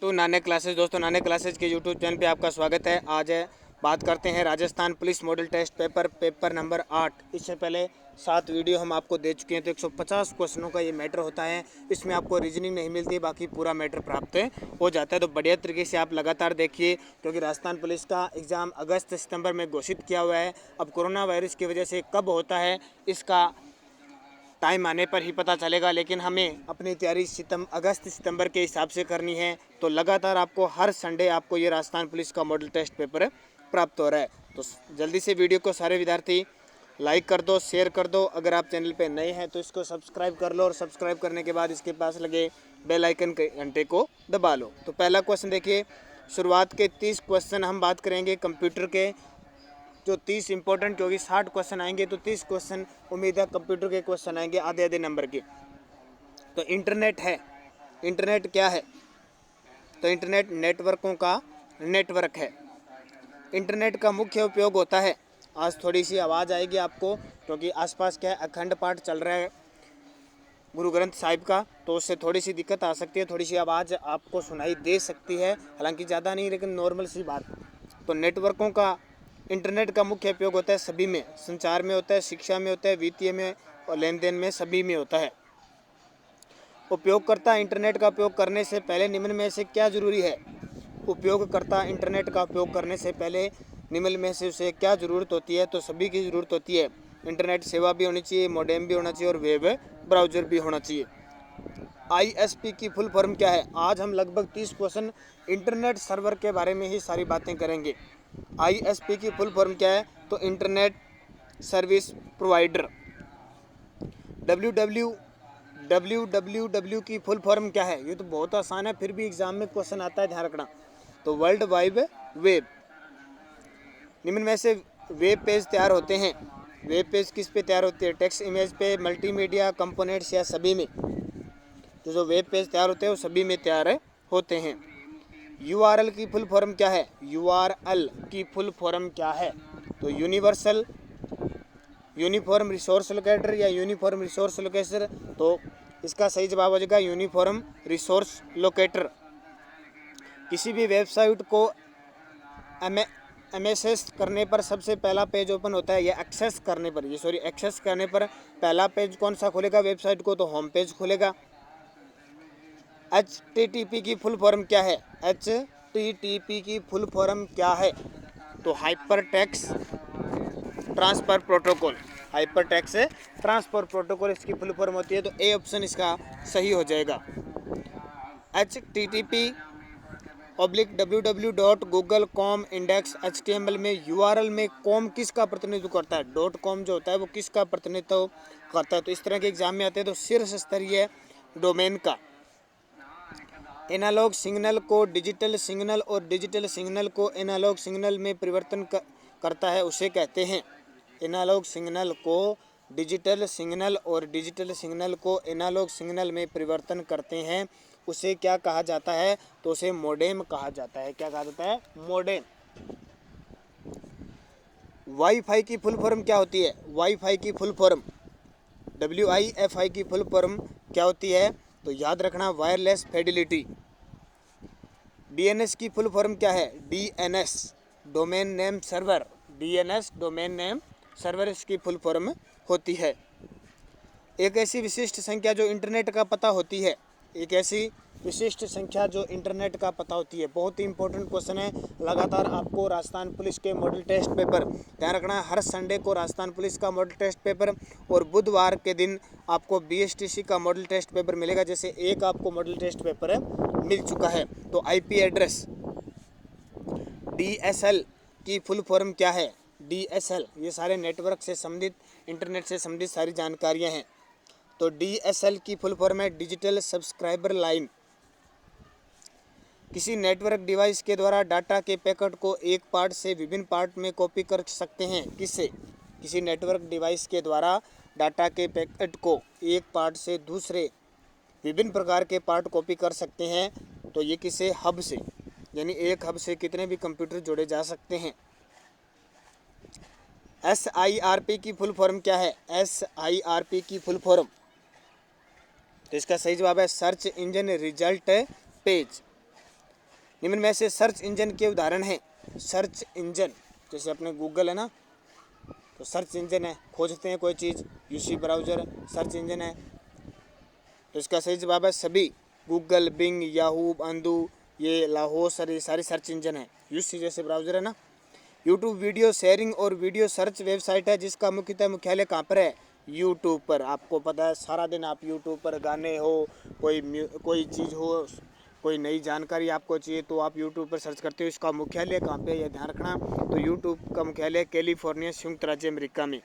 To Nanak classes. दोस्तों, Nanak classes के YouTube channel पे आपका स्वागत है। आज बात करते हैं Rajasthan police model test paper number 8। इससे पहले 7 वीडियो हम आपको दे चुके हैं। तो 150 क्वेश्चनों का ये मैटर होता है। इसमें आपको रीजनिंग नहीं मिलती, बाकी पूरा मैटर प्राप्त हो जाता है। तो बढ़िया तरीके से आप लगातार देखिए, क्योंकि राजस्थान पुलिस का एग्ज़ाम अगस्त सितंबर में घोषित किया हुआ है। अब कोरोना वायरस की वजह से कब होता है इसका टाइम आने पर ही पता चलेगा, लेकिन हमें अपनी तैयारी अगस्त सितंबर के हिसाब से करनी है। तो लगातार आपको हर संडे आपको ये राजस्थान पुलिस का मॉडल टेस्ट पेपर प्राप्त हो रहा है। तो जल्दी से वीडियो को सारे विद्यार्थी लाइक कर दो, शेयर कर दो। अगर आप चैनल पे नए हैं तो इसको सब्सक्राइब कर लो, और सब्सक्राइब करने के बाद इसके पास लगे बेल आइकन के घंटे को दबा लो। तो पहला क्वेश्चन देखिए, शुरुआत के 30 क्वेश्चन हम बात करेंगे कंप्यूटर के, जो 30 इंपॉर्टेंट, क्योंकि 60 क्वेश्चन आएंगे तो 30 क्वेश्चन उम्मीद है कंप्यूटर के क्वेश्चन आएंगे आधे आधे नंबर के। तो इंटरनेट है, इंटरनेट क्या है? तो इंटरनेट नेटवर्कों का नेटवर्क है। इंटरनेट का मुख्य उपयोग होता है, आज थोड़ी सी आवाज़ आएगी आपको, क्योंकि आसपास क्या है, अखंड पाठ चल रहा है गुरु ग्रंथ साहिब का, तो उससे थोड़ी सी दिक्कत आ सकती है, थोड़ी सी आवाज़ आपको सुनाई दे सकती है, हालांकि ज़्यादा नहीं, लेकिन नॉर्मल सी बात। तो नेटवर्कों का, इंटरनेट का मुख्य उपयोग होता है सभी में, संचार में होता है, शिक्षा में होता है, वित्तीय में और लेन देन में, सभी में होता है। उपयोगकर्ता इंटरनेट का उपयोग करने से पहले निम्न में से क्या जरूरी है? उपयोगकर्ता इंटरनेट का उपयोग करने से पहले निम्न में से उसे क्या ज़रूरत होती है? तो सभी की ज़रूरत होती है। इंटरनेट सेवा भी होनी चाहिए, मॉडेम भी होना चाहिए और वेब ब्राउज़र भी होना चाहिए। ISP की फुल फॉर्म क्या है? आज हम लगभग 30 क्वेश्चन इंटरनेट सर्वर के बारे में ही सारी बातें करेंगे। ISP की फुल फॉर्म क्या है? तो इंटरनेट सर्विस प्रोवाइडर। www की फुल फॉर्म क्या है? ये तो बहुत आसान है, फिर भी एग्जाम में क्वेश्चन आता है, ध्यान रखना। तो वर्ल्ड वाइड वेब। निम्न में से वेब पेज तैयार होते हैं, वेब पेज किस पे तैयार होते हैं? टेक्स्ट इमेज पे, मल्टीमीडिया कंपोनेंट्स या सभी में? तो जो वेब पेज तैयार होते हैं वो सभी में तैयार होते हैं। URL की फुल फॉर्म क्या है? URL की फुल फॉर्म क्या है? तो यूनिवर्सल यूनिफॉर्म रिसोर्स लोकेटर या यूनिफॉर्म रिसोर्स लोकेटर। तो इसका सही जवाब हो जाएगा यूनिफॉर्म रिसोर्स लोकेटर। किसी भी वेबसाइट को एक्सेस करने पर सबसे पहला पेज ओपन होता है, या एक्सेस करने पर पहला पेज कौन सा खुलेगा वेबसाइट को? तो होम पेज खुलेगा। HTTP की फुल फॉर्म क्या है? HTTP की फुल फॉर्म क्या है? तो hyper text transfer protocol. Hyper text transfer protocol इसकी फुल फॉर्म होती है। तो ए ऑप्शन इसका सही हो जाएगा। http://www.google.com इंडेक्स HTML में URL में कॉम किसका प्रतिनिधित्व करता है? .com जो होता है वो किसका प्रतिनिधित्व करता है? तो इस तरह के एग्जाम में आते हैं, तो शीर्ष स्तरीय डोमेन का। एनालॉग सिग्नल को डिजिटल सिग्नल और डिजिटल सिग्नल को एनालॉग सिग्नल में परिवर्तन करता है, उसे कहते हैं। एनालॉग सिग्नल को डिजिटल सिग्नल और डिजिटल सिग्नल को एनालॉग सिग्नल में परिवर्तन करते हैं, उसे क्या कहा जाता है? तो उसे मॉडेम कहा जाता है। क्या कहा जाता है? मॉडेम। वाईफाई की फुल फॉर्म क्या होती है? वाईफाई की फुल फॉर्म, WIFI की फुल फॉर्म क्या होती है? तो याद रखना, वायरलेस फिडेलिटी। DNS की फुल फॉर्म क्या है? DNS domain name server. DNS domain name server इसकी फुल फॉर्म होती है। एक ऐसी विशिष्ट संख्या जो इंटरनेट का पता होती है। एक ऐसी विशिष्ट संख्या जो इंटरनेट का पता होती है। बहुत ही इंपॉर्टेंट क्वेश्चन है। लगातार आपको राजस्थान पुलिस के मॉडल टेस्ट पेपर ध्यान रखना, हर संडे को राजस्थान पुलिस का मॉडल टेस्ट पेपर, और बुधवार के दिन आपको BSTC का मॉडल टेस्ट पेपर मिलेगा। जैसे एक आपको मॉडल टेस्ट पेपर मिल चुका है। तो IP एड्रेस, DSL की फुल फॉर्म क्या है? DSL, ये सारे नेटवर्क से संबंधित, इंटरनेट से संबंधित सारी जानकारियाँ हैं। तो DSL की फुल फॉर्म है डिजिटल सब्सक्राइबर लाइन। किसी नेटवर्क डिवाइस के द्वारा डाटा के पैकेट को एक पार्ट से विभिन्न पार्ट में कॉपी कर सकते हैं, किससे? किसी नेटवर्क डिवाइस के द्वारा डाटा के पैकेट को एक पार्ट से दूसरे विभिन्न प्रकार के पार्ट कॉपी कर सकते हैं, तो ये किसे? हब से। यानी एक हब से कितने भी कंप्यूटर जोड़े जा सकते हैं। SIRP की फुल फॉर्म क्या है? SIRP की फुल फॉर्म, तो इसका सही जवाब है सर्च इंजन रिजल्ट पेज। निम्न में से सर्च इंजन के उदाहरण हैं। सर्च इंजन जैसे अपने गूगल है ना, तो सर्च इंजन है, खोजते हैं कोई चीज़। यूसी ब्राउज़र सर्च इंजन है। तो इसका सही जवाब है सभी। गूगल, बिंग, याहू, अंदू, ये लाहो सारी सर्च इंजन है। यूसी जैसे ब्राउज़र है ना। यूट्यूब वीडियो शेयरिंग और वीडियो सर्च वेबसाइट है जिसका मुख्यालय कहाँ पर है? यूट्यूब पर। आपको पता है सारा दिन आप यूट्यूब पर गाने हो, कोई चीज़ हो, कोई नई जानकारी आपको चाहिए तो आप यूट्यूब पर सर्च करते हो। इसका मुख्यालय कहाँ पे है ये ध्यान रखना। तो यूट्यूब का मुख्यालय कैलिफोर्निया, संयुक्त राज्य अमेरिका में।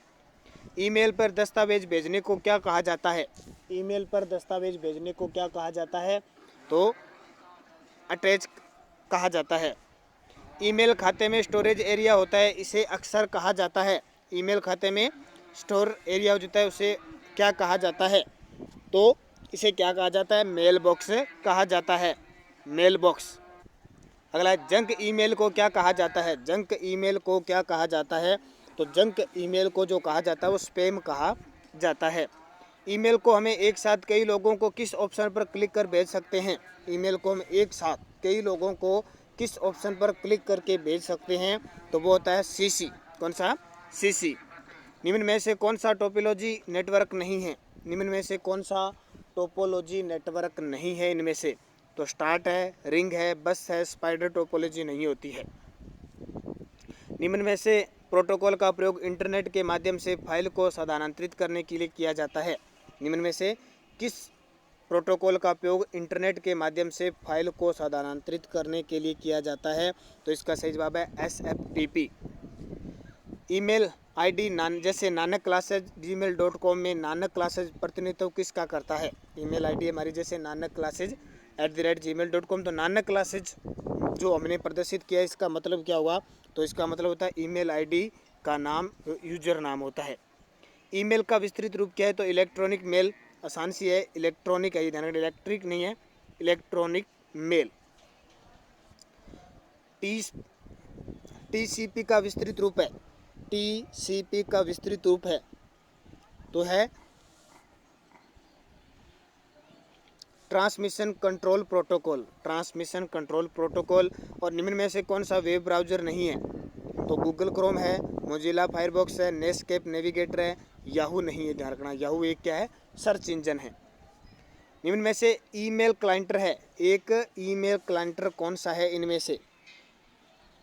ईमेल पर दस्तावेज भेजने को क्या कहा जाता है? ईमेल पर दस्तावेज भेजने को क्या कहा जाता है? तो अटैच कहा जाता है। ईमेल खाते में स्टोरेज एरिया होता है, इसे अक्सर कहा जाता है। ईमेल खाते में स्टोर एरिया होता है, उसे क्या कहा जाता है? तो इसे क्या कहा जाता है? मेल बॉक्स कहा जाता है। Mail box. अगला, जंक ईमेल को क्या कहा जाता है? जंक ईमेल को क्या कहा जाता है? तो जंक ईमेल को जो कहा जाता है वो स्पैम कहा जाता है। ईमेल को हमें एक साथ कई लोगों को किस ऑप्शन पर क्लिक कर भेज सकते हैं? ईमेल को हम एक साथ कई लोगों को किस ऑप्शन पर क्लिक करके भेज सकते हैं? तो वो होता है सीसी। कौन सा? सीसी। निम्न में से कौन सा टोपोलॉजी नेटवर्क नहीं है? निम्न में से कौन सा टोपोलॉजी नेटवर्क नहीं है इनमें से? तो स्टार्ट है, रिंग है, बस है, स्पाइडर टोपोलॉजी नहीं होती है। निम्न में से प्रोटोकॉल का प्रयोग इंटरनेट के माध्यम से फाइल को स्थानांतरित करने के लिए किया जाता है? निम्न में से किस प्रोटोकॉल का उपयोग इंटरनेट के माध्यम से फाइल को स्थानांतरित करने के लिए किया जाता है? तो इसका सही जवाब है SFTP। ईमेल आईडी जैसे नानक क्लासेज gmail.com में नानक क्लासेज प्रतिनिधित्व किसका करता है? ईमेल आईडी हमारी जैसे नानक क्लासेज @gmail.com। तो नानक क्लासेज जो हमने प्रदर्शित किया इसका मतलब क्या हुआ? तो इसका मतलब होता है ईमेल आईडी का नाम यूजर नाम होता है। ईमेल का विस्तृत रूप क्या है? तो इलेक्ट्रॉनिक मेल। आसान सी है, इलेक्ट्रॉनिक है, ध्यान रखना, इलेक्ट्रिक नहीं है, इलेक्ट्रॉनिक मेल। TCP का विस्तृत रूप है। TCP का विस्तृत रूप है तो है transmission control protocol. Transmission control protocol. और निम्न में से कौन सा वेब ब्राउज़र नहीं है? तो गूगल क्रोम है, मोजिला फायरफॉक्स है, नेटस्केप नेविगेटर है, याहू नहीं है। ध्यान रखना, याहू एक क्या है? सर्च इंजन है। निम्न में से ईमेल क्लाइंटर है, एक ईमेल क्लाइंटर कौन सा है इनमें से?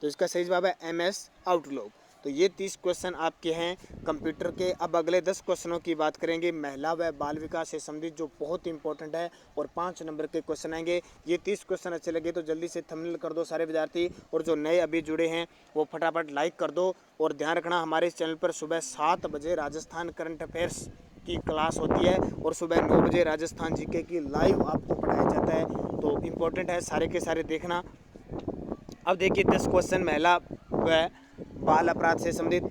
तो इसका सही जवाब है MS आउटलुक। तो ये 30 क्वेश्चन आपके हैं कंप्यूटर के। अब अगले 10 क्वेश्चनों की बात करेंगे महिला व बाल विकास से संबंधित, जो बहुत इंपॉर्टेंट है और 5 नंबर के क्वेश्चन आएंगे। ये 30 क्वेश्चन अच्छे लगे तो जल्दी से थंबनेल कर दो सारे विद्यार्थी, और जो नए अभी जुड़े हैं वो फटाफट लाइक कर दो। और ध्यान रखना, हमारे इस चैनल पर सुबह 7 बजे राजस्थान करंट अफेयर्स की क्लास होती है और सुबह 9 बजे राजस्थान GK की लाइव आपको पढ़ाया जाता है। तो इम्पोर्टेंट है, सारे के सारे देखना। अब देखिए 10 क्वेश्चन महिला व बाल अपराध से संबंधित।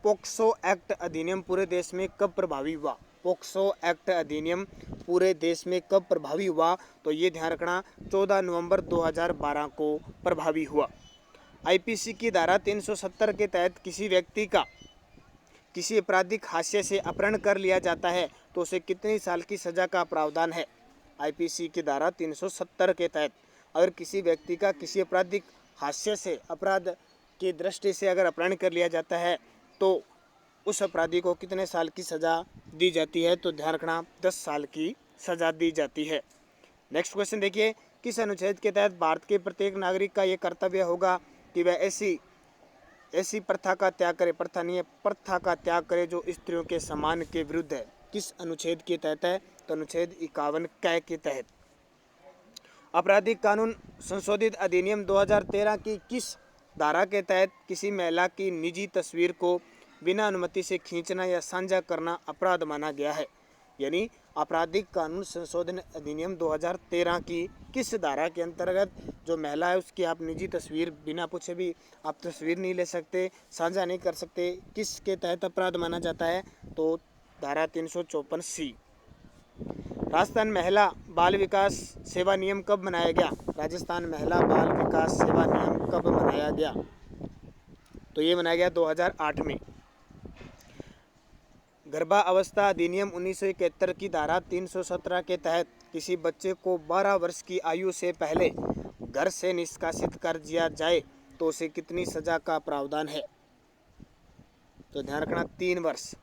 पोक्सो एक्ट अधिनियम पूरे देश में कब प्रभावी हुआ? पोक्सो एक्ट अधिनियम पूरे देश में कब प्रभावी हुआ? तो ये ध्यान रखना, 14 नवंबर 2012 को प्रभावी हुआ। IPC की धारा 370 के तहत किसी व्यक्ति का किसी आपराधिक हादसे से अपहरण कर लिया जाता है तो उसे कितनी साल की सजा का प्रावधान है? IPC की धारा 370 के तहत अगर किसी व्यक्ति का किसी आपराधिक हादसे से, अपराध की दृष्टि से अगर अपहरण कर लिया जाता है तो उस अपराधी को कितने साल की सज़ा दी जाती है? तो ध्यान रखना, 10 साल की सज़ा दी जाती है। नेक्स्ट क्वेश्चन देखिए, किस अनुच्छेद के तहत भारत के प्रत्येक नागरिक का ये कर्तव्य होगा कि वह ऐसी प्रथा का त्याग करे, प्रथा नहीं है, प्रथा का त्याग करे जो स्त्रियों के सम्मान के विरुद्ध है? किस अनुच्छेद के तहत है? तो अनुच्छेद 51 क के तहत। आपराधिक कानून संशोधित अधिनियम 2013 की किस धारा के तहत किसी महिला की निजी तस्वीर को बिना अनुमति से खींचना या साझा करना अपराध माना गया है? यानी आपराधिक कानून संशोधन अधिनियम 2013 की किस धारा के अंतर्गत जो महिला है उसकी आप निजी तस्वीर बिना पूछे भी आप तस्वीर नहीं ले सकते, साझा नहीं कर सकते, किसके तहत अपराध माना जाता है? तो धारा 354C। राजस्थान महिला बाल विकास सेवा नियम कब बनाया गया? राजस्थान महिला बाल विकास सेवा नियम कब बनाया गया? तो ये बनाया गया 2008 में। गर्भावस्था अधिनियम 1971 की धारा 317 के तहत किसी बच्चे को 12 वर्ष की आयु से पहले घर से निष्कासित कर दिया जाए तो उसे कितनी सजा का प्रावधान है? तो ध्यान रखना 3 वर्ष।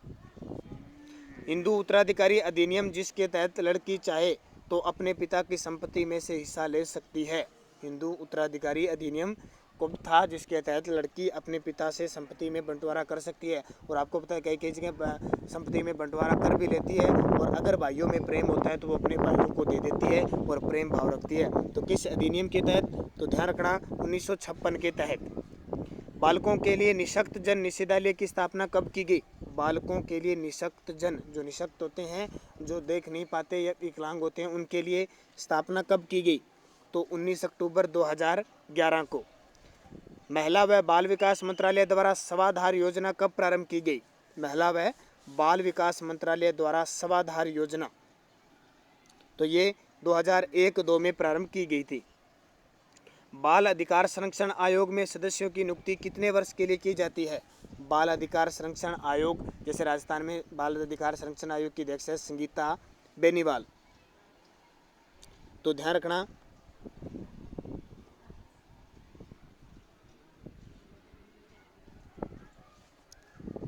हिंदू उत्तराधिकारी अधिनियम जिसके तहत लड़की चाहे तो अपने पिता की संपत्ति में से हिस्सा ले सकती है। हिंदू उत्तराधिकारी अधिनियम को था जिसके तहत लड़की अपने पिता से संपत्ति में बंटवारा कर सकती है। और आपको पता है कई कई जगह संपत्ति में बंटवारा कर भी लेती है, और अगर भाइयों में प्रेम होता है तो वो अपने भाइयों को दे देती है और प्रेम भाव रखती है। तो किस अधिनियम के तहत? तो ध्यान रखना 1956 के तहत। बालकों के लिए निःशक्त जन निषेधालय की स्थापना कब की गई? बालकों के लिए निःशक्त जन, जो निःशक्त होते हैं, जो देख नहीं पाते या विकलांग होते हैं, उनके लिए स्थापना कब की गई? तो 19 अक्टूबर 2011 को। महिला व बाल विकास मंत्रालय द्वारा स्वाधार योजना कब प्रारंभ की गई? महिला व बाल विकास मंत्रालय द्वारा स्वाधार योजना, तो ये 2001-2 में प्रारंभ की गई थी। बाल अधिकार संरक्षण आयोग में सदस्यों की नियुक्ति कितने वर्ष के लिए की जाती है? बाल अधिकार संरक्षण आयोग, जैसे राजस्थान में बाल अधिकार संरक्षण आयोग की अध्यक्ष है संगीता बेनीवाल। तो ध्यान रखना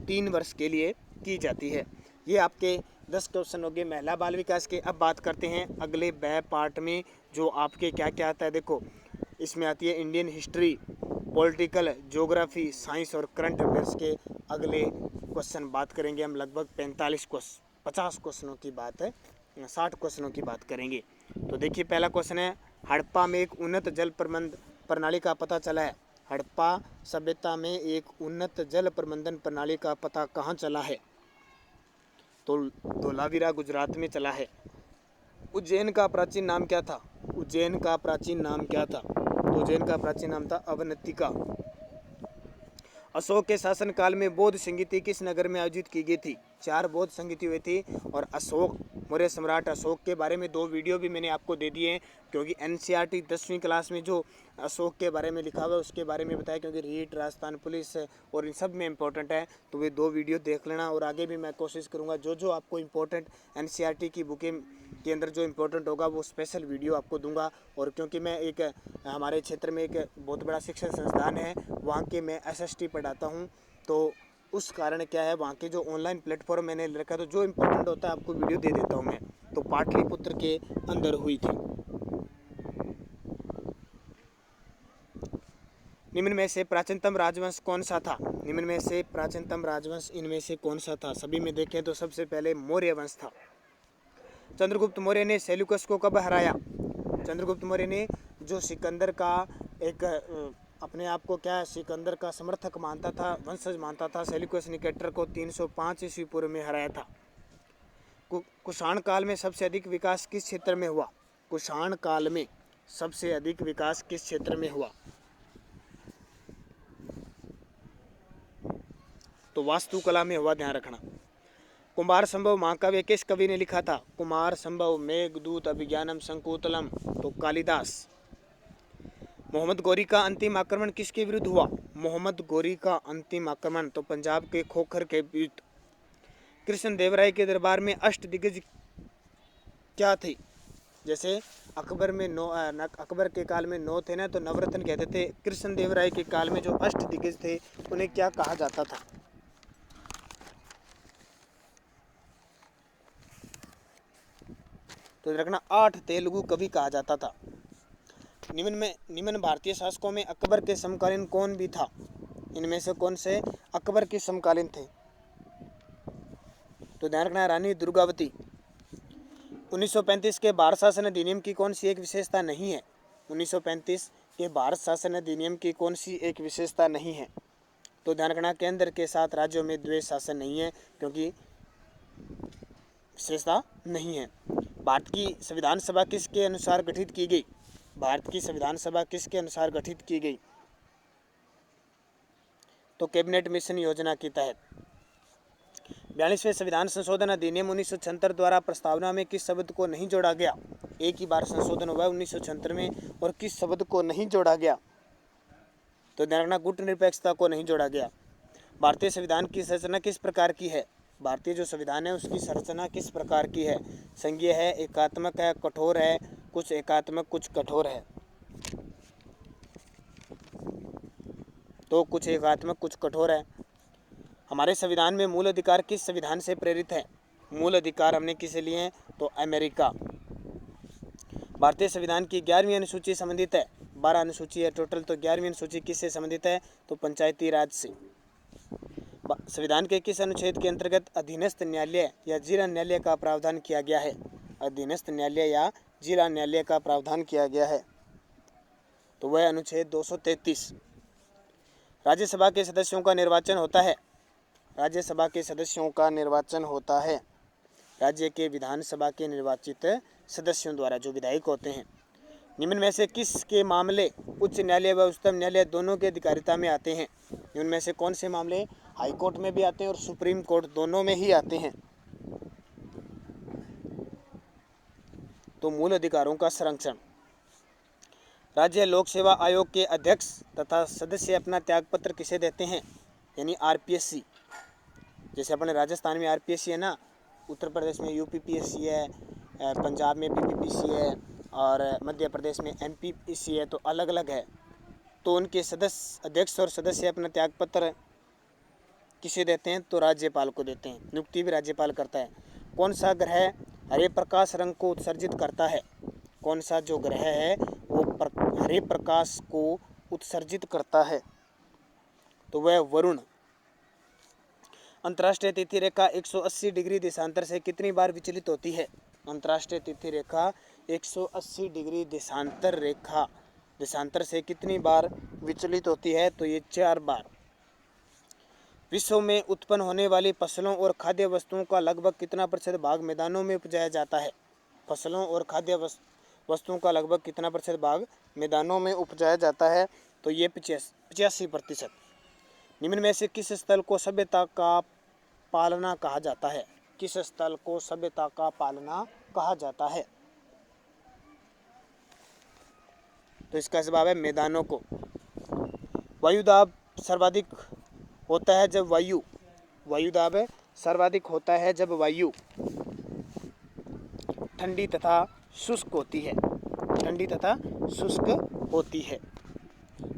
3 वर्ष के लिए की जाती है। ये आपके 10 क्वेश्चन हो गए महिला बाल विकास के। अब बात करते हैं अगले ब पार्ट में जो आपके क्या क्या आता है। देखो इसमें आती है Indian history, political, geography, science और करंट अफेयर्स के अगले क्वेश्चन बात करेंगे हम। लगभग 50 क्वेश्चनों की बात है, 60 क्वेश्चनों की बात करेंगे। तो देखिए पहला क्वेश्चन है, हड़प्पा में एक उन्नत जल प्रबंधन प्रणाली का पता चला है। हड़प्पा सभ्यता में एक उन्नत जल प्रबंधन प्रणाली का पता कहाँ चला है? तो धोलावीरा गुजरात में चला है। उज्जैन का प्राचीन नाम क्या था? उज्जैन का प्राचीन नाम क्या था? तो उज्जैन का प्राचीन नाम था अवंतिका। अशोक के शासनकाल में बौद्ध संगीति किस नगर में आयोजित की गई थी? 4 बौद्ध संगीति हुई थी। और अशोक, मौर्य सम्राट अशोक के बारे में 2 वीडियो भी मैंने आपको दे दिए हैं, क्योंकि एनसीईआरटी 10वीं क्लास में जो अशोक के बारे में लिखा हुआ है उसके बारे में बताया, क्योंकि रीट, राजस्थान पुलिस और इन सब में इंपॉर्टेंट है। तो वे 2 वीडियो देख लेना। और आगे भी मैं कोशिश करूँगा जो जो आपको इम्पोर्टेंट एनसीईआरटी की बुकें के अंदर जो इम्पोर्टेंट होगा वो स्पेशल वीडियो आपको दूंगा। और क्योंकि मैं एक हमारे क्षेत्र में एक बहुत बड़ा शिक्षण संस्थान है, वहाँ के मैं एसएसटी पढ़ाता हूँ, तो उस कारण क्या है वहाँ के जो ऑनलाइन प्लेटफॉर्म मैंने रखा, तो जो इम्पोर्टेंट होता है आपको वीडियो दे देता हूँ मैं। तो पाटलिपुत्र के अंदर हुई थी। निम्न में से प्राचीनतम राजवंश कौन सा था? निम्न में से प्राचीनतम राजवंश इनमें से कौन सा था? सभी में देखें तो सबसे पहले मौर्य वंश था। चंद्रगुप्त मौर्य ने सेल्यूकस को कब हराया? चंद्रगुप्त मौर्य ने जो सिकंदर का एक अपने आप को क्या सिकंदर का समर्थक मानता था, वंशज मानता था, सेल्यूकस निकेटर को 305 ईस्वी पूर्व में हराया था। कुषाण काल में सबसे अधिक विकास किस क्षेत्र में हुआ? कुषाण काल में सबसे अधिक विकास किस क्षेत्र में हुआ? तो वास्तुकला में हुआ, ध्यान रखना। कुमार संभव महाकाव्य किस कवि ने लिखा था? कुमार संभव मेघदूत अभिज्ञानम संकुतलम, तो कालिदास। मोहम्मद गौरी का अंतिम आक्रमण किसके विरुद्ध हुआ? मोहम्मद गौरी का अंतिम आक्रमण तो पंजाब के खोखर के विरुद्ध। कृष्ण देवराय के दरबार में अष्टदिग्गज क्या थे? जैसे अकबर में अकबर के काल में 9 थे ना, तो नवरत्न कहते थे। कृष्ण देवराय के काल में जो अष्टदिग्गज थे उन्हें क्या कहा जाता था? तो रखना 8 तेलुगु कवि कहा जाता था। निम्न भारतीय शासकों में अकबर के समकालीन कौन भी था? इनमें से कौन से अकबर के समकालीन थे? तो ध्यान रखना रानी दुर्गावती। 1935 के भारत शासन अधिनियम की कौन सी एक विशेषता नहीं है? 1935 के भारत शासन अधिनियम की कौन सी एक विशेषता नहीं है? तो ध्यान रखना केंद्र के साथ राज्यों में द्वैध शासन नहीं है, क्योंकि विशेषता नहीं है। भारत की संविधान सभा किसके अनुसार गठित की गई? भारत की संविधान सभा किसके अनुसार गठित की गई? तो कैबिनेट मिशन योजना के तहत। 42वें संविधान संशोधन अधिनियम 1976 द्वारा प्रस्तावना में किस शब्द को नहीं जोड़ा गया? एक ही बार संशोधन हुआ 1976 में, और किस शब्द को नहीं जोड़ा गया? तो ध्यान रखना गुट निरपेक्षता को नहीं जोड़ा गया। भारतीय संविधान की संरचना किस प्रकार की है? भारतीय जो संविधान है उसकी संरचना किस प्रकार की है? संघीय है, एकात्मक है, कठोर है, कुछ एकात्मक कुछ कठोर है। तो कुछ एकात्मक कुछ कठोर है। हमारे संविधान में मूल अधिकार किस संविधान से प्रेरित है? मूल अधिकार हमने किसे लिए हैं? तो अमेरिका। भारतीय संविधान की 11वीं अनुसूची संबंधित है, 12 अनुसूची है टोटल, तो 11वीं अनुसूची किससे संबंधित है? तो पंचायती राज से। संविधान के किस अनुच्छेद के अंतर्गत अधीनस्थ न्यायालय या जिला न्यायालय का प्रावधान किया गया है? अधीनस्थ न्यायालय या जिला न्यायालय का प्रावधान किया गया है, तो वह अनुच्छेद 233। राज्यसभा के सदस्यों का निर्वाचन होता है। राज्यसभा के सदस्यों का निर्वाचन होता है राज्य के विधानसभा के निर्वाचित सदस्यों द्वारा, जो विधायक होते हैं। निम्न में से किस के मामले उच्च न्यायालय व उच्चतम न्यायालय दोनों के अधिकारिता में आते हैं? निम्न में से कौन से मामले हाई कोर्ट में भी आते हैं और सुप्रीम कोर्ट दोनों में ही आते हैं? तो मूल अधिकारों का संरक्षण। राज्य लोक सेवा आयोग के अध्यक्ष तथा सदस्य अपना त्यागपत्र किसे देते हैं? यानी आरपीएससी। जैसे अपने राजस्थान में आरपीएससी है ना, उत्तर प्रदेश में यूपीपीएससी है, पंजाब में पीपीपीसी है और मध्य प्रदेश में एमपीपीसी है, तो अलग अलग है। तो उनके सदस्य अध्यक्ष और सदस्य अपना त्यागपत्र किसे देते हैं? तो राज्यपाल को देते हैं। नियुक्ति भी राज्यपाल करता है। कौन सा ग्रह हरे प्रकाश रंग को उत्सर्जित करता है? कौन सा जो ग्रह है वो हरे प्रकाश को उत्सर्जित करता है? तो वह वरुण। अंतर्राष्ट्रीय तिथि रेखा 180 डिग्री देशांतर से कितनी बार विचलित होती है? अंतर्राष्ट्रीय तिथि रेखा 180 डिग्री देशांतर से कितनी बार विचलित होती है? तो ये 4 बार। विश्व में उत्पन्न होने वाली फसलों और खाद्य वस्तुओं का लगभग कितना प्रतिशत भाग मैदानों में उपजाया जाता है? फसलों और खाद्य वस्तुओं का लगभग कितना प्रतिशत भाग मैदानों में उपजाया जाता है? तो ये 85%। निम्न में से किस स्थल को सभ्यता का पालना कहा जाता है? किस स्थल को सभ्यता का पालना कहा जाता है? तो इसका जवाब है मैदानों को। वायुदाब सर्वाधिक होता है जब वायुदाब सर्वाधिक होता है जब वायु ठंडी तथा शुष्क होती है। ठंडी तथा शुष्क होती है।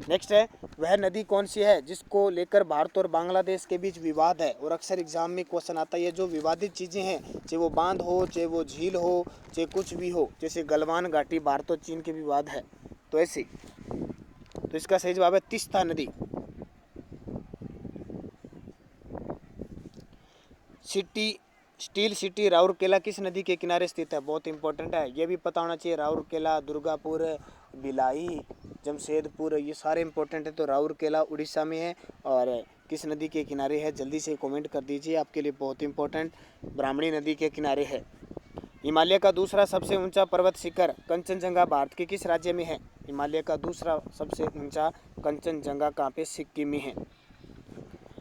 नेक्स्ट है, वह नदी कौन सी है जिसको लेकर भारत और बांग्लादेश के बीच विवाद है? और अक्सर एग्जाम में क्वेश्चन आता है, ये जो विवादित चीज़ें हैं, चाहे वो बांध हो, चाहे वो झील हो, चाहे कुछ भी हो, जैसे गलवान घाटी भारत और चीन के विवाद है, तो ऐसे। तो इसका सही जवाब है तीस्ता नदी। स्टील सिटी राउरकेला किस नदी के किनारे स्थित है? बहुत इंपॉर्टेंट है, ये भी पता होना चाहिए। राउरकेला, दुर्गापुर, भिलाई, जमशेदपुर, ये सारे इंपॉर्टेंट है। तो राउरकेला उड़ीसा में है और किस नदी के किनारे है? जल्दी से कमेंट कर दीजिए, आपके लिए बहुत इंपॉर्टेंट। ब्राह्मणी नदी के किनारे है। हिमालय का दूसरा सबसे ऊंचा पर्वत शिखर कंचनजंगा भारत के किस राज्य में है? हिमालय का दूसरा सबसे ऊंचा कंचनजंगा कहाँ पे? सिक्किम में है।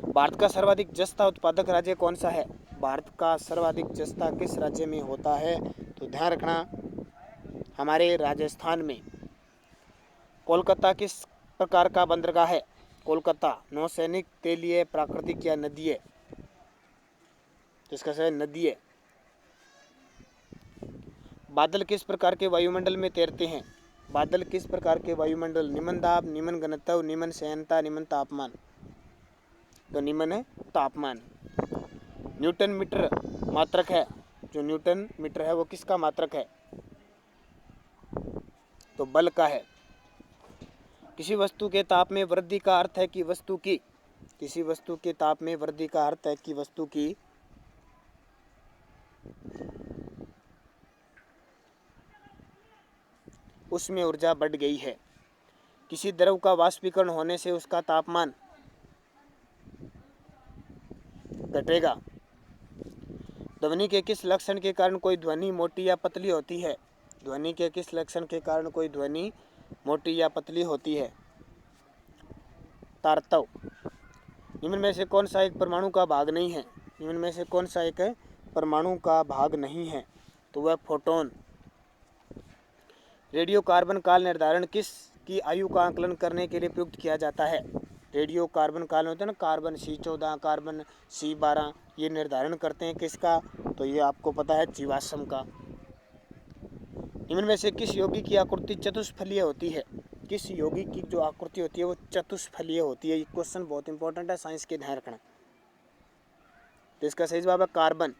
भारत का सर्वाधिक जस्ता उत्पादक राज्य कौन सा है? भारत का सर्वाधिक जस्ता किस राज्य में होता है? तो ध्यान रखना, हमारे राजस्थान में। कोलकाता किस प्रकार का बंदरगाह है? कोलकाता नौसैनिक, तेलीय, प्राकृतिक या नदीय? इसका सही नदी है। बादल किस प्रकार के वायुमंडल में तैरते हैं? बादल किस प्रकार के वायुमंडल? निम्न दाब, निम्न घनत्व, निम्न श्यानता, निम्न तापमान? तो निम्न तापमान। न्यूटन मीटर मात्रक है, जो न्यूटन मीटर है वो किसका मात्रक है? तो बल का है। किसी वस्तु के ताप में वृद्धि का अर्थ है कि वस्तु की, किसी वस्तु के ताप में वृद्धि का अर्थ है कि वस्तु की उसमें ऊर्जा बढ़ गई है। किसी द्रव का वाष्पीकरण होने से उसका तापमान घटेगा। ध्वनि के किस लक्षण के कारण कोई ध्वनि मोटी या पतली होती है? ध्वनि के किस लक्षण के कारण कोई ध्वनि मोटी या पतली होती है? तारतव। निम्न में से कौन सा एक परमाणु का भाग नहीं है? निम्न में से कौन सा एक परमाणु का भाग नहीं है? तो वह फोटोन। रेडियो कार्बन काल निर्धारण किस की आयु का आकलन करने के लिए प्रयुक्त किया जाता है? रेडियो कार्बन काल होता है ना, कार्बन C14, कार्बन C12, ये निर्धारण करते हैं किसका, तो ये आपको पता है जीवाश्म का। निम्न में से किस यौगिक की आकृति चतुष्फलीय होती है? किस यौगिक की जो आकृति होती है वो चतुष्फलीय होती है? ये क्वेश्चन बहुत इंपॉर्टेंट है, साइंस के ध्यान रखना। तो इसका सही जवाब है कार्बन।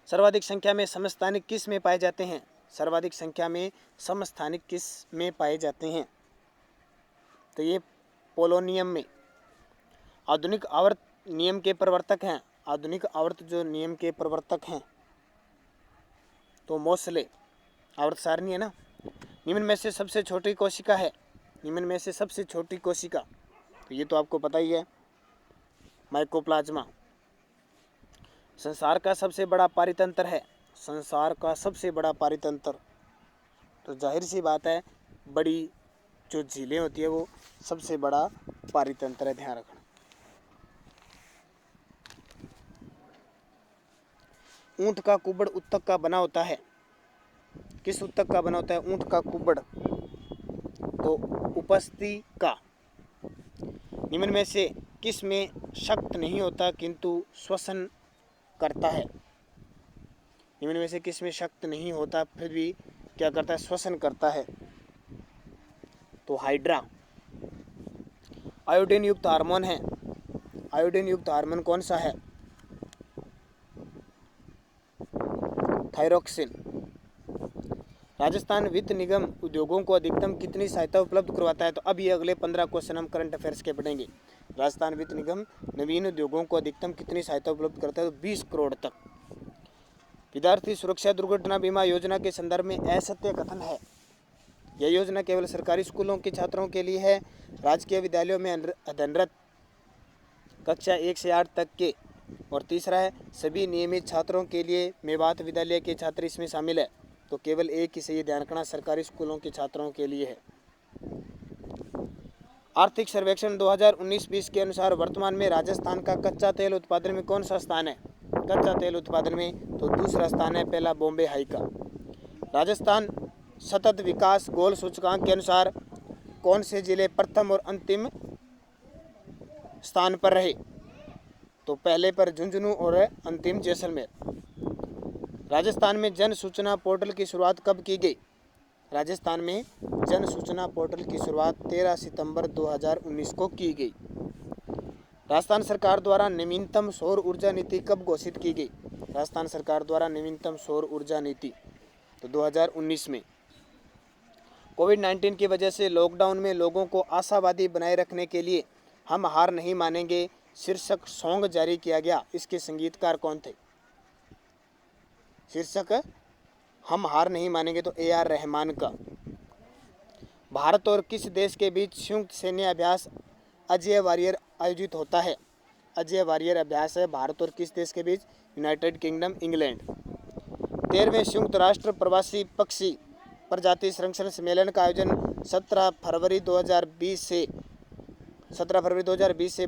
सर्वाधिक संख्या में समस्थानिक किस में पाए जाते हैं? सर्वाधिक संख्या में समस्थानिक किस में पाए जाते हैं? तो ये पोलोनियम में। आधुनिक आवर्त नियम के प्रवर्तक हैं। आधुनिक आवर्त जो नियम के प्रवर्तक हैं तो मोसले। आवर्त सारणी है ना। निम्न में से सबसे छोटी कोशिका है। निम्न में से सबसे छोटी कोशिका, तो ये तो आपको पता ही है, माइकोप्लाज्मा। संसार का सबसे बड़ा पारितंत्र है। संसार का सबसे बड़ा पारितंत्र, तो जाहिर सी बात है बड़ी जो झीलें होती है वो सबसे बड़ा पारितंत्र है, ध्यान रखना। ऊंट का कुबड़ उत्तक का बना होता है। किस उत्तक का बना होता है ऊंट का कुबड़? तो उपस्थि का। निम्न में से किस में शक्त नहीं होता किंतु श्वसन करता है? निम्न में से किस में शक्त नहीं होता फिर भी क्या करता है, श्वसन करता है? तो हाइड्रा। आयोडीन युक्त हार्मोन है। आयोडीन युक्त हार्मोन कौन सा है? थायरोक्सिन। राजस्थान वित्त निगम उद्योगों को अधिकतम कितनी सहायता उपलब्ध करवाता है? तो अब ये अगले 15 क्वेश्चन हम करंट अफेयर्स के पढ़ेंगे। राजस्थान वित्त निगम नवीन उद्योगों को अधिकतम कितनी सहायता उपलब्ध करता है? तो 20 करोड़ तक। विद्यार्थी सुरक्षा दुर्घटना बीमा योजना के संदर्भ में असत्य कथन है। यह योजना केवल सरकारी स्कूलों के छात्रों के लिए है। राजकीय विद्यालयों में अध्ययनरत कक्षा 1 से 8 तक के। और तीसरा है सभी नियमित छात्रों के लिए। मेवात विद्यालय के छात्र इसमें शामिल है। तो केवल एक ही से ये ध्यान रखना, सरकारी स्कूलों के छात्रों के लिए है। आर्थिक सर्वेक्षण 2019-20 के अनुसार वर्तमान में राजस्थान का कच्चा तेल उत्पादन में कौन सा स्थान है? कच्चा तेल उत्पादन में तो दूसरा स्थान है, पहला बॉम्बे हाई का। राजस्थान सतत विकास गोल सूचकांक के अनुसार कौन से जिले प्रथम और अंतिम स्थान पर रहे? तो पहले पर झुंझुनू और अंतिम जैसलमेर। राजस्थान में जन सूचना पोर्टल की शुरुआत कब की गई? राजस्थान में जन सूचना पोर्टल की शुरुआत 13 सितंबर 2019 को की गई। राजस्थान सरकार द्वारा नवीनतम सौर ऊर्जा नीति कब घोषित की गई? राजस्थान सरकार द्वारा नवीनतम सौर ऊर्जा नीति तो 2019 में। कोविड-19 की वजह से लॉकडाउन में लोगों को आशावादी बनाए रखने के लिए हम हार नहीं मानेंगे शीर्षक सॉन्ग जारी किया गया। इसके संगीतकार कौन थे? शीर्षक हम हार नहीं मानेंगे तो AR रहमान का। भारत और किस देश के बीच संयुक्त सैन्य अभ्यास अजय वॉरियर आयोजित होता है? अजय वॉरियर अभ्यास है भारत और किस देश के बीच? United Kingdom, England. 13वें संयुक्त राष्ट्र प्रवासी पक्षी प्रजाति संरक्षण सम्मेलन का आयोजन 17 फरवरी 2020 से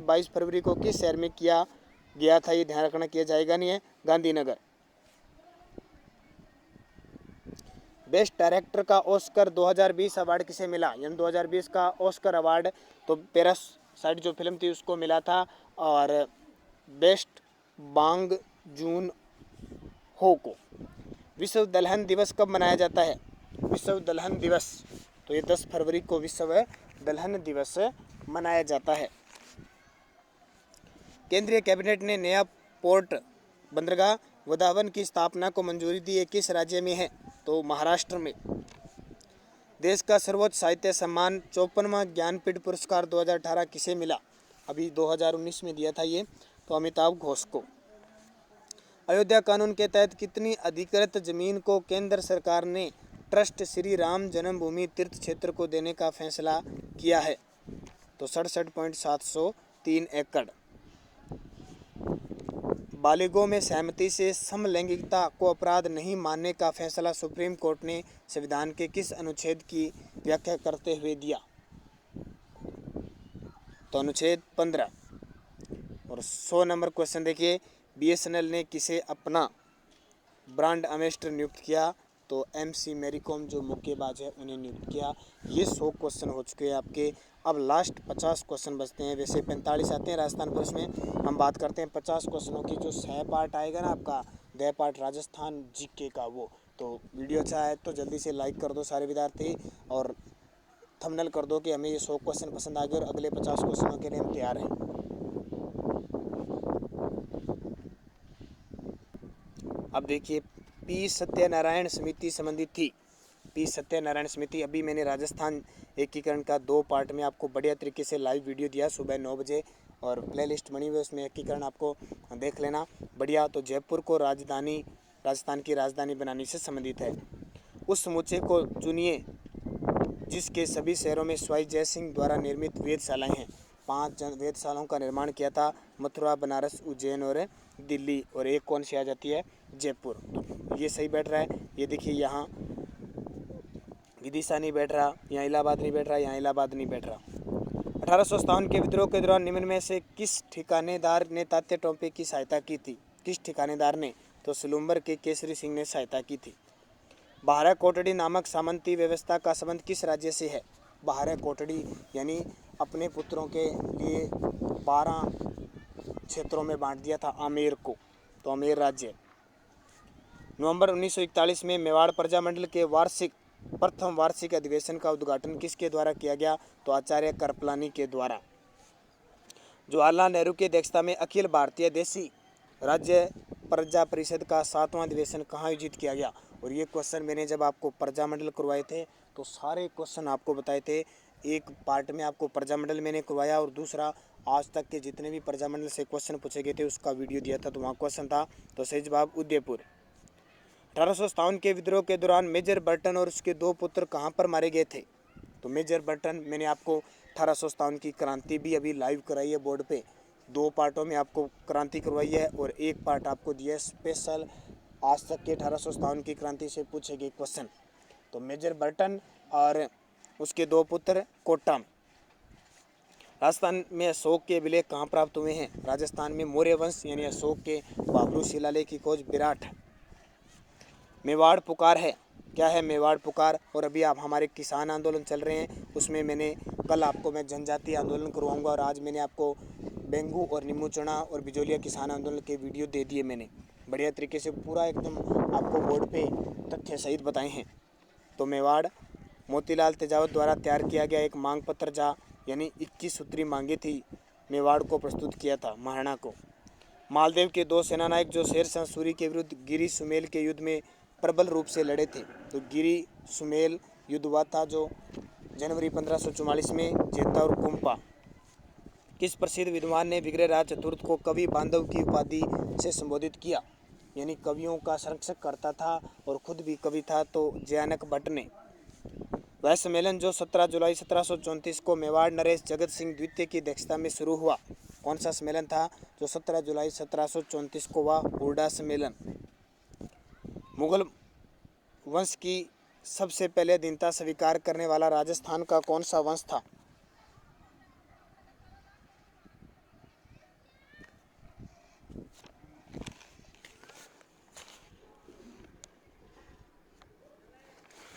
22 फरवरी को किस शहर में किया गया था? ये ध्यान रखना, किया जाएगा नहीं है, गांधीनगर। बेस्ट डायरेक्टर का ऑस्कर 2020 अवार्ड किसे मिला? यानी 2020 का ऑस्कर अवार्ड तो पैरासाइट जो फिल्म थी उसको मिला था। और बेस्ट बांग जून हो को। विश्व दलहन दिवस कब मनाया जाता है? विश्व दलहन दिवस तो ये 10 फरवरी को विश्व दलहन दिवस मनाया जाता है। केंद्रीय कैबिनेट ने नया पोर्ट बंदरगाह वृंदावन की स्थापना को मंजूरी दी है। किस राज्य में है? तो महाराष्ट्र में। देश का सर्वोच्च साहित्य सम्मान 54वां ज्ञानपीठ पुरस्कार 2018 किसे मिला? अभी 2019 में दिया था ये, तो अमिताभ घोष को। अयोध्या कानून के तहत कितनी अधिकृत जमीन को केंद्र सरकार ने ट्रस्ट श्री राम जन्मभूमि तीर्थ क्षेत्र को देने का फैसला किया है? तो 67.703 एकड़। बालिगों में सहमति से समलैंगिकता को अपराध नहीं मानने का फैसला सुप्रीम कोर्ट ने संविधान के किस अनुच्छेद की व्याख्या करते हुए दिया? तो अनुच्छेद 15। और 100 नंबर क्वेश्चन देखिए, BSNL ने किसे अपना ब्रांड एम्बेसडर नियुक्त किया? तो MC मैरी कॉम जो मुक्केबाज है उन्हें नियुक्त किया। ये 100 क्वेश्चन हो चुके हैं आपके। अब लास्ट 50 क्वेश्चन बचते हैं। वैसे 45 आते हैं राजस्थान पुलिस में, हम बात करते हैं 50 क्वेश्चनों की। जो 6 पार्ट आएगा ना आपका, 2 पार्ट राजस्थान GK का वो। तो वीडियो अच्छा है तो जल्दी से लाइक कर दो सारे विद्यार्थी, और थंबनेल कर दो कि हमें ये 100 क्वेश्चन पसंद आ गए और अगले 50 क्वेश्चनों के लिए हम तैयार हैं। अब देखिए, पी सत्यनारायण समिति संबंधित थी। पी सत्यनारायण समिति, अभी मैंने राजस्थान एकीकरण का 2 पार्ट में आपको बढ़िया तरीके से लाइव वीडियो दिया सुबह 9 बजे, और प्लेलिस्ट बनी हुई है, उसमें एकीकरण आपको देख लेना बढ़िया। तो जयपुर को राजधानी, राजस्थान की राजधानी बनाने से संबंधित है। उस समूचे को चुनिए जिसके सभी शहरों में स्वाई जय सिंह द्वारा निर्मित वेधशालाएं हैं। 5 वेधशालाओं का निर्माण किया था, मथुरा, बनारस, उज्जैन और दिल्ली, और एक कौन सी आ जाती है, जयपुर। ये सही बैठ रहा है। ये देखिए, यहाँ विदिशा नहीं बैठ रहा, यहाँ इलाहाबाद नहीं बैठ रहा, यहाँ इलाहाबाद नहीं बैठ रहा। 1857 के विद्रोह के दौरान निम्न में से किस ठिकानेदार ने तात्या टोपे की सहायता की थी? किस ठिकानेदार ने? तो सुलुम्बर के केसरी सिंह ने सहायता की थी। बारह कोटड़ी नामक सामंती व्यवस्था का संबंध किस राज्य से है? बारह कोटड़ी यानी अपने पुत्रों के लिए 12 क्षेत्रों में बांट दिया था आमेर को, तो आमेर राज्य। नवंबर 1941 में मेवाड़ प्रजामंडल के प्रथम वार्षिक अधिवेशन का उद्घाटन किसके द्वारा किया गया? तो आचार्य कृपलानी के द्वारा। जवाहरलाल नेहरू की अध्यक्षता में अखिल भारतीय देशी राज्य प्रजा परिषद का 7वां अधिवेशन कहाँ आयोजित किया गया? और ये क्वेश्चन मैंने जब आपको प्रजामंडल करवाए थे तो सारे क्वेश्चन आपको बताए थे। एक पार्ट में आपको प्रजामंडल मैंने करवाया, और दूसरा आज तक के जितने भी प्रजामंडल से क्वेश्चन पूछे गए थे उसका वीडियो दिया था, तो वहाँ क्वेश्चन था। तो सही जवाब उदयपुर। 1857 के विद्रोह के दौरान मेजर बर्टन और उसके 2 पुत्र कहाँ पर मारे गए थे? तो मेजर बर्टन, मैंने आपको 1857 की क्रांति भी अभी लाइव कराई है बोर्ड पे। 2 पार्टों में आपको क्रांति करवाई है, और एक पार्ट आपको दिया है स्पेशल आज तक के 1857 की क्रांति से पूछे गए क्वेश्चन। तो मेजर बर्टन और उसके 2 पुत्र कोट्टाम। राजस्थान में अशोक के अभिलेख कहाँ प्राप्त हुए हैं? राजस्थान में मौर्य वंश यानी अशोक के बाबरू शिलालेख की खोज विराट। मेवाड़ पुकार है, क्या है मेवाड़ पुकार? और अभी आप हमारे किसान आंदोलन चल रहे हैं, उसमें मैंने कल आपको मैं जनजातीय आंदोलन करवाऊंगा, और आज मैंने आपको बेंगू और नींबू चना और बिजोलिया किसान आंदोलन के वीडियो दे दिए मैंने बढ़िया तरीके से, पूरा एकदम आपको बोर्ड पे तथ्य सहित बताए हैं। तो मेवाड़ मोतीलाल तेजावत द्वारा तैयार किया गया एक मांग पत्र जा यानी 21 सूत्री मांगे थी, मेवाड़ को प्रस्तुत किया था महाराणा को। मालदेव के 2 सेनानायक जो शेरशाह सूरी के विरुद्ध गिरी सुमेल के युद्ध में प्रबल रूप से लड़े थे, तो गिरी सुमेल युद्ध हुआ था जो जनवरी 1544 में जेता और कुंपा। किस प्रसिद्ध विद्वान ने विग्रहराज चतुर्थ को कवि बांधव की उपाधि से संबोधित किया? यानी कवियों का संरक्षक करता था और खुद भी कवि था, तो जयानक भट्ट ने। वह सम्मेलन जो 17 जुलाई 1734 को मेवाड़ नरेश जगत सिंह द्वितीय की अध्यक्षता में शुरू हुआ, कौन सा सम्मेलन था जो 17 जुलाई 1734 को हुआ? हुरडा सम्मेलन। मुगल वंश की सबसे पहले अधीनता स्वीकार करने वाला राजस्थान का कौन सा वंश था?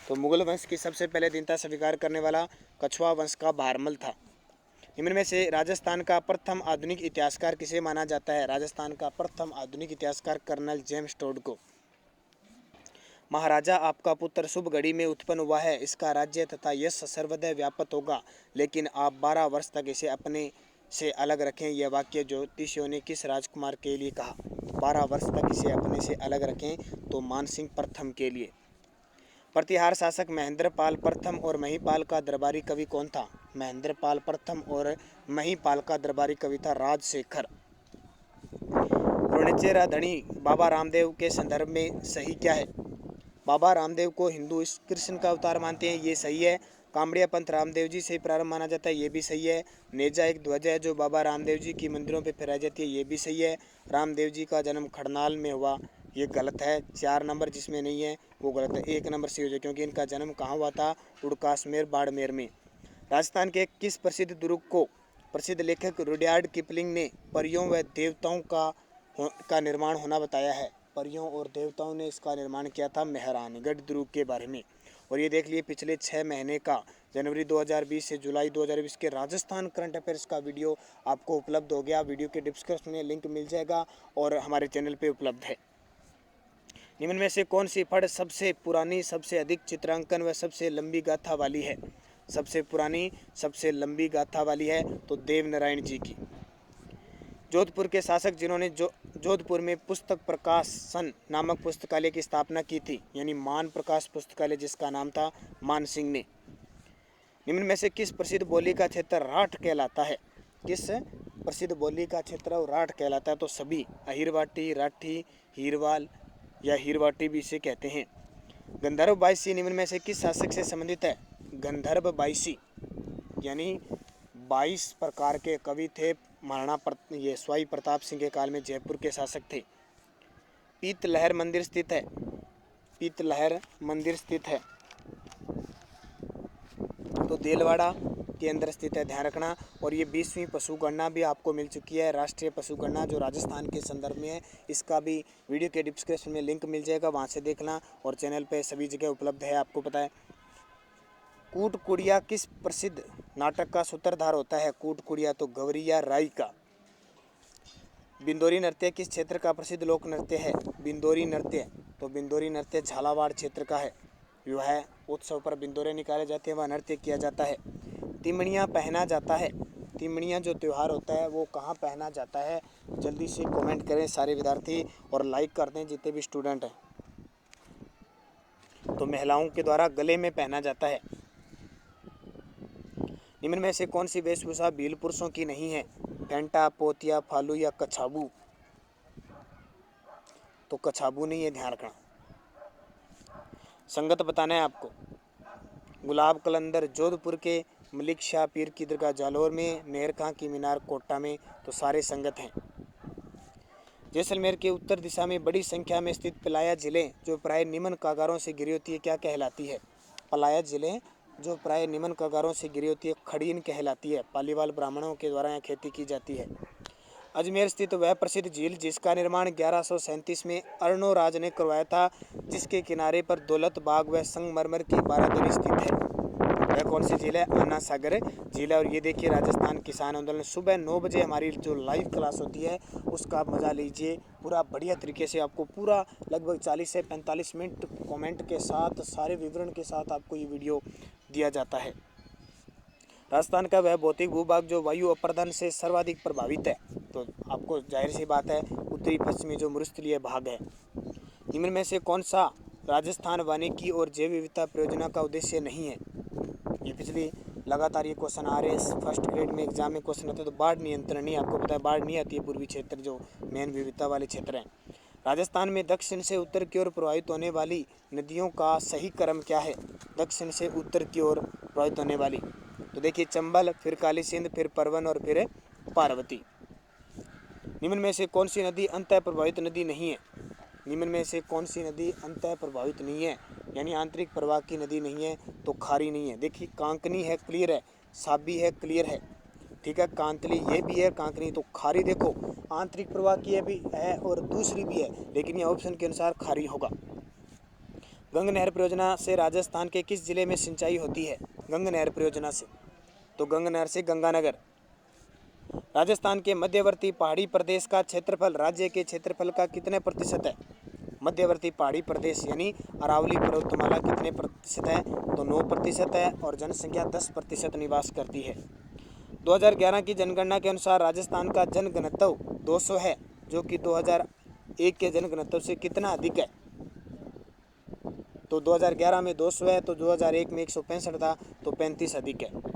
तो मुगल वंश की सबसे पहले अधीनता स्वीकार करने वाला कछुआ वंश का भारमल था। निम्न में से राजस्थान का प्रथम आधुनिक इतिहासकार किसे माना जाता है? राजस्थान का प्रथम आधुनिक इतिहासकार कर्नल जेम्स टोड को। महाराजा आपका पुत्र शुभ घड़ी में उत्पन्न हुआ है, इसका राज्य तथा यश सर्वदय व्याप्त होगा, लेकिन आप 12 वर्ष तक इसे अपने से अलग रखें। यह वाक्य ज्योतिषियों ने किस राजकुमार के लिए कहा? 12 वर्ष तक इसे अपने से अलग रखें, तो मानसिंह प्रथम के लिए। प्रतिहार शासक महेंद्रपाल प्रथम और महिपाल का दरबारी कवि कौन था? महेंद्रपाल प्रथम और महिपाल का दरबारी कवि था राजशेखर। ऋणचेरा धनी बाबा रामदेव के संदर्भ में सही क्या है? बाबा रामदेव को हिंदू कृष्ण का अवतार मानते हैं, ये सही है। कामड़िया पंथ रामदेव जी से प्रारंभ माना जाता है, ये भी सही है। नेजा एक ध्वजा है जो बाबा रामदेव जी की मंदिरों पर फहराई जाती है, ये भी सही है। रामदेव जी का जन्म खड़नाल में हुआ, ये गलत है। 4 नंबर जिसमें नहीं है वो गलत है, 1 नंबर सही हो जाए, क्योंकि इनका जन्म कहाँ हुआ था? उड़कासमेर बाड़मेर में। राजस्थान के किस प्रसिद्ध दुर्ग को प्रसिद्ध लेखक रुडयार्ड किपलिंग ने परियों व देवताओं का निर्माण होना बताया है? परियों और देवताओं ने इसका निर्माण किया था? मेहरानगढ़ दुर्ग के बारे में। और ये देख लिए पिछले 6 महीने का जनवरी 2020 से जुलाई 2020 के राजस्थान करंट अफेयर्स का वीडियो आपको उपलब्ध हो गया। वीडियो के डिस्क्रिप्शन में लिंक मिल जाएगा और हमारे चैनल पे उपलब्ध है। निम्न में से कौन सी फड़ सबसे पुरानी, सबसे अधिक चित्रांकन व सबसे लंबी गाथा वाली है? सबसे पुरानी, सबसे लंबी गाथा वाली है तो देवनारायण जी की। जोधपुर के शासक जिन्होंने जोधपुर में पुस्तक प्रकाशन नामक पुस्तकालय की स्थापना की थी, यानी मान प्रकाश पुस्तकालय जिसका नाम था, मान सिंह ने। निम्न में से किस प्रसिद्ध बोली का क्षेत्र राठ कहलाता है? किस प्रसिद्ध बोली का क्षेत्र राठ कहलाता है? तो सभी, अहिरवाटी, राठी, हीरवाल या हीरवाटी भी इसे कहते हैं। गंधर्व बाईसी निम्न में से किस शासक से संबंधित है? गंधर्व बाईसी यानी 22 प्रकार के कवि थे। ये स्वाई प्रताप सिंह के काल में जयपुर के शासक थे। पीतलहर मंदिर स्थित है? पीतलहर मंदिर स्थित है तो देलवाड़ा के अंदर स्थित है, ध्यान रखना। और ये 20वीं पशु गणना भी आपको मिल चुकी है, राष्ट्रीय पशु गणना जो राजस्थान के संदर्भ में है। इसका भी वीडियो के डिस्क्रिप्शन में लिंक मिल जाएगा, वहाँ से देखना। और चैनल पे सभी जगह उपलब्ध है, आपको पता है। कूटकुड़िया किस प्रसिद्ध नाटक का सूत्रधार होता है? कूटकुड़िया तो गवरिया राय का। बिंदोरी नृत्य किस क्षेत्र का प्रसिद्ध लोक नृत्य है? बिंदोरी नृत्य तो बिंदोरी नृत्य झालावाड़ क्षेत्र का है। विवाह उत्सव पर बिंदोरे निकाले जाते हैं, वह नृत्य किया जाता है। तिमणियाँ पहना जाता है, तिमणियाँ जो त्यौहार होता है वो कहाँ पहना जाता है? जल्दी से कमेंट करें सारे विद्यार्थी और लाइक कर दें जितने भी स्टूडेंट हैं। तो महिलाओं के द्वारा गले में पहना जाता है। निम्न में से कौन सी वेशभूषा भील पुरुषों की नहीं है? घंटा, पोतिया, फालू या कछाबू? तो कछाबू नहीं है, ध्यान रखना। संगत बताना है आपको। गुलाब कलंदर जोधपुर के, मलिक शाह पीर की दरगाह जालौर में, मेहर खां की मीनार कोटा में, तो सारे संगत हैं। जैसलमेर के उत्तर दिशा में बड़ी संख्या में स्थित पलाया जिले जो प्राय निम्न कागारों से घिरी होती है, क्या कहलाती है? पलाया जिले जो प्राय निम्न कागारों से घिरी होती है, खड़ीन कहलाती है। पालीवाल ब्राह्मणों के द्वारा यहाँ खेती की जाती है। अजमेर स्थित वह प्रसिद्ध झील जिसका निर्माण 1137 में अर्णोराज ने करवाया था, जिसके किनारे पर दौलत बाग व संगमरमर की बारादरी स्थित है, वह कौन सी झील है? अन्ना सागर झील है। और ये देखिए राजस्थान किसान आंदोलन, सुबह 9 बजे हमारी जो लाइव क्लास होती है उसका आप मज़ा लीजिए पूरा बढ़िया तरीके से। आपको पूरा लगभग 40 से 45 मिनट कमेंट के साथ, सारे विवरण के साथ आपको ये वीडियो दिया जाता है। राजस्थान का वह भौतिक भूभाग जो वायु अपर्दन से सर्वाधिक प्रभावित है, तो आपको जाहिर सी बात है उत्तरी पश्चिमी जो मरुस्थलीय भाग है। निम्न में से कौन सा राजस्थान वानिकी और जैव विविधता परियोजना का उद्देश्य नहीं है? ये पिछली लगातार ये क्वेश्चन आ रहे हैं, फर्स्ट ग्रेड में एग्जाम में क्वेश्चन आते हैं। तो बाढ़ नियंत्रण नहीं, आपको पता है बाढ़ नहीं आती है पूर्वी क्षेत्र जो मेन विविधता वाले क्षेत्र हैं। राजस्थान में दक्षिण से उत्तर की ओर प्रवाहित होने वाली नदियों का सही क्रम क्या है? दक्षिण से उत्तर की ओर प्रवाहित होने वाली, तो देखिए चंबल, फिर काली सिंध, फिर परवन और फिर पार्वती। निम्न में से कौन सी नदी अंतः प्रभावित नदी नहीं है? निम्न में से कौन सी नदी अंतः प्रभावित नहीं है, यानी आंतरिक प्रवाह की नदी नहीं है? तो खारी नहीं है। देखिए कांकनी है, क्लियर है, साबी है, क्लियर है, ठीक है, कांतली ये भी है, कांकनी। तो खारी देखो आंतरिक प्रवाह की भी है और दूसरी भी है, लेकिन ये ऑप्शन के अनुसार खारी होगा। गंग नहर परियोजना से राजस्थान के किस जिले में सिंचाई होती है? गंग नहर परियोजना से, तो गंग नहर से गंगानगर। राजस्थान के मध्यवर्ती पहाड़ी प्रदेश का क्षेत्रफल राज्य के क्षेत्रफल का कितने प्रतिशत है? मध्यवर्ती पहाड़ी प्रदेश यानी अरावली पर्वतमाला कितने प्रतिशत है? तो 9% है। और जनसंख्या 10% निवास करती है। 2011 की जनगणना के अनुसार राजस्थान का जनघनत्व 200 है, जो कि 2001 के जनघनत्व से कितना अधिक है? तो 2011 में 200 है, तो 2001 में 165 था, तो 35 अधिक है।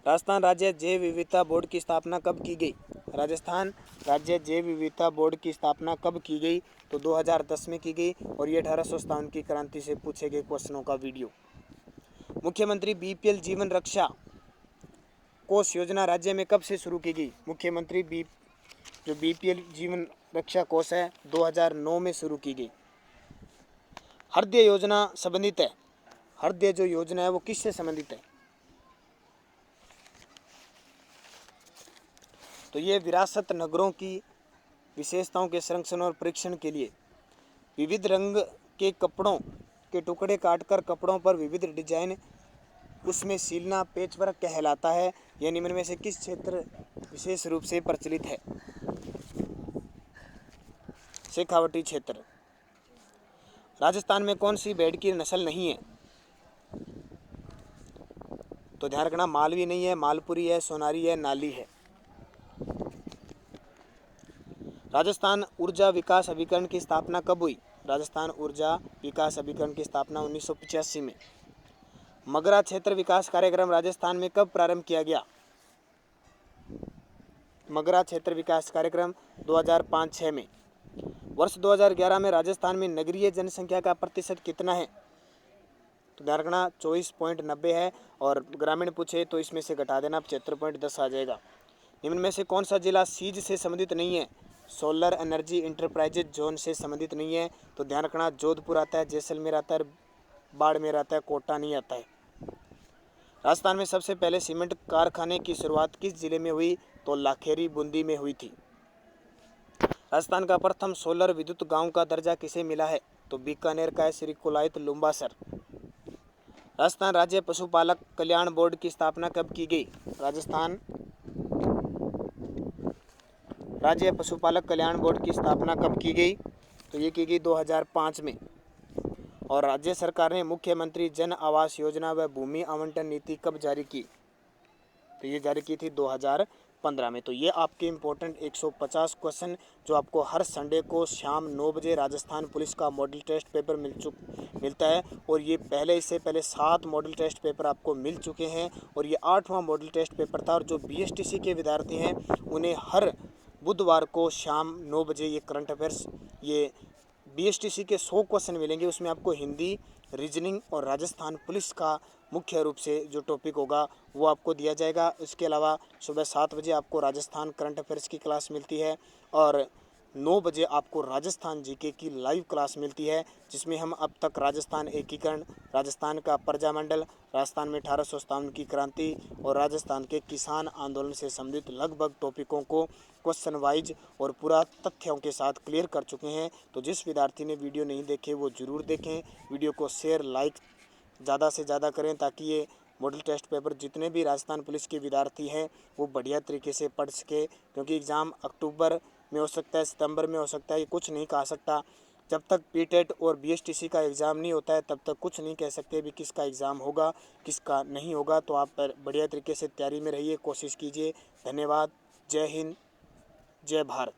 राजस्थान राज्य जैव विविधता बोर्ड की स्थापना कब की गई? राजस्थान राज्य जैव विविधता बोर्ड की स्थापना कब की गई? तो 2010 में की गई। और ये 1857 की क्रांति से पूछे गए क्वेश्चनों का वीडियो। मुख्यमंत्री बीपीएल जीवन रक्षा कोष योजना राज्य में कब से शुरू की गई? मुख्यमंत्री जो बीपीएल जीवन रक्षा कोष है 2009 में शुरू की गई। हृदय योजना संबंधित है, हृदय जो योजना है वो किससे संबंधित है? तो ये विरासत नगरों की विशेषताओं के संरक्षण और परीक्षण के लिए विविध रंग के कपड़ों के टुकड़े काटकर कपड़ों पर विविध डिजाइन उसमें सीलना पेचवर्क कहलाता है। यह निम्न में से किस क्षेत्र विशेष रूप से प्रचलित है? शेखावटी क्षेत्र। राजस्थान में कौन सी भेड़ की नस्ल नहीं है? तो ध्यान रखना, मालवी नहीं है, मालपुरी है, सोनारी है, नाली है। राजस्थान ऊर्जा विकास अभिकरण की स्थापना कब हुई? राजस्थान ऊर्जा विकास अभिकरण की स्थापना 1985 में। मगरा क्षेत्र विकास कार्यक्रम राजस्थान में कब प्रारंभ किया गया? मगरा क्षेत्र विकास कार्यक्रम 2005-06 में। वर्ष 2011 में राजस्थान में नगरीय जनसंख्या का प्रतिशत कितना है? तो ध्यान रखना 24.90 है, और ग्रामीण पूछे तो इसमें से घटा देना 75.10 आ जाएगा। निम्न में से कौन सा जिला सीज से संबंधित नहीं है? सोलर एनर्जी इंटरप्राइजेज जोन से संबंधित नहीं है। तो ध्यान रखना जोधपुर आता है, जैसलमेर आता है, बाड़मेर आता है, कोटा नहीं आता है। राजस्थान में सबसे पहले सीमेंट कारखाने की शुरुआत किस जिले में हुई? तो लाखेरी बूंदी में हुई थी। राजस्थान का प्रथम सोलर विद्युत गांव का दर्जा किसे मिला है? तो बीकानेर का है, श्री कुलायत लुम्बासर। राजस्थान राज्य पशुपालक कल्याण बोर्ड की स्थापना कब की गई? राजस्थान राज्य पशुपालक कल्याण बोर्ड की स्थापना कब की गई? तो ये की गई 2005 में। और राज्य सरकार ने मुख्यमंत्री जन आवास योजना व भूमि आवंटन नीति कब जारी की? तो ये जारी की थी 2015 में। तो ये आपके इम्पोर्टेंट 150 क्वेश्चन जो आपको हर संडे को शाम 9 बजे राजस्थान पुलिस का मॉडल टेस्ट पेपर मिलता है। और ये इससे पहले 7 मॉडल टेस्ट पेपर आपको मिल चुके हैं, और ये 8वां मॉडल टेस्ट पेपर था। और जो BSTC के विद्यार्थी हैं उन्हें हर बुधवार को शाम 9 बजे ये करंट अफेयर्स, ये BSTC के 100 क्वेश्चन मिलेंगे। उसमें आपको हिंदी, रीजनिंग और राजस्थान पुलिस का मुख्य रूप से जो टॉपिक होगा वो आपको दिया जाएगा। इसके अलावा सुबह 7 बजे आपको राजस्थान करंट अफेयर्स की क्लास मिलती है, और 9 बजे आपको राजस्थान GK की लाइव क्लास मिलती है, जिसमें हम अब तक राजस्थान एकीकरण, राजस्थान का प्रजामंडल, राजस्थान में 1857 की क्रांति और राजस्थान के किसान आंदोलन से संबंधित लगभग टॉपिकों को क्वेश्चन वाइज और पूरा तथ्यों के साथ क्लियर कर चुके हैं। तो जिस विद्यार्थी ने वीडियो नहीं देखे वो ज़रूर देखें। वीडियो को शेयर लाइक ज़्यादा से ज़्यादा करें, ताकि ये मॉडल टेस्ट पेपर जितने भी राजस्थान पुलिस के विद्यार्थी हैं वो बढ़िया तरीके से पढ़ सके। क्योंकि एग्ज़ाम अक्टूबर में हो सकता है, सितंबर में हो सकता है, ये कुछ नहीं कहा सकता। जब तक PTET और BSTC का एग्ज़ाम नहीं होता है तब तक कुछ नहीं कह सकते भी किसका एग्ज़ाम होगा किसका नहीं होगा। तो आप बढ़िया तरीके से तैयारी में रहिए, कोशिश कीजिए। धन्यवाद। जय हिंद, जय भारत।